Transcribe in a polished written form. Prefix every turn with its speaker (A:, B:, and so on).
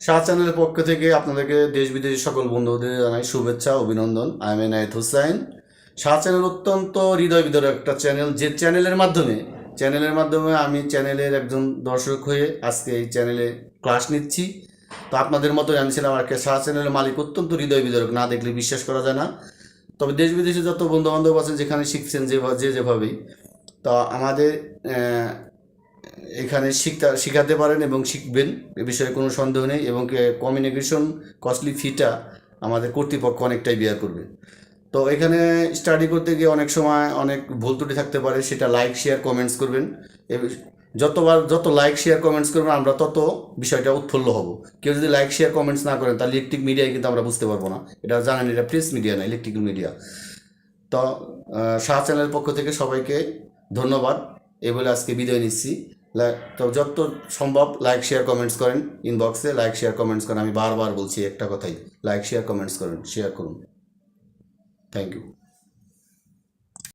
A: শাহ চ্যানেলের পক্ষ থেকে আপনাদেরকে দেশ বিদেশের সকল বন্ধুদের জানাই শুভেচ্ছা অভিনন্দন। I am Enayet Husain. Shah channel অত্যন্ত হৃদয় বিদারক একটা চ্যানেল, যে চ্যানেলের মাধ্যমে আমি চ্যানেলের একজন দর্শক হয়ে আজকে এই চ্যানেলে ক্লাস নিচ্ছি। তো আপনাদের মতো জানছিলাম আর কি, শাহ চ্যানেলের মালিক অত্যন্ত হৃদয় বিদারক, না দেখলে বিশ্বাস করা যায় না। তবে দেশ বিদেশে যত বন্ধু বান্ধব আছেন যেখানে শিখছেন যেভাবেই, তো আমাদের এখানে শিখাতে পারেন এবং শিখবেন, এ বিষয়ে কোনো সন্দেহ নেই। এবং কমিউনিকেশন কস্টলি ফিটা আমাদের কর্তৃপক্ষ অনেকটাই বেয়ার করবে। তো এখানে স্টাডি করতে গিয়ে অনেক সময় অনেক ভুল ত্রুটি থাকতে পারে, সেটা লাইক শেয়ার কমেন্টস করবেন। যত লাইক শেয়ার কমেন্টস করবেন আমরা তত বিষয়টা উৎফুল্ল হব। কেউ যদি লাইক শেয়ার কমেন্টস না করেন তাহলে ইলেকট্রিক মিডিয়ায় কিন্তু আমরা বুঝতে পারবো না। এটা জানেন, এটা প্রেস মিডিয়া না, ইলেকট্রিক্যাল মিডিয়া। তো শাহ চ্যানেলের পক্ষ থেকে সবাইকে ধন্যবাদ। এই বলে আজকে বিদায় নিচ্ছি। তো যত সম্ভব লাইক শেয়ার কমেন্টস করেন, ইনবক্সে লাইক শেয়ার কমেন্টস করেন। আমি বারবার বলছি একটা কথাই, লাইক শেয়ার কমেন্টস করেন, শেয়ার করুন। Thank you.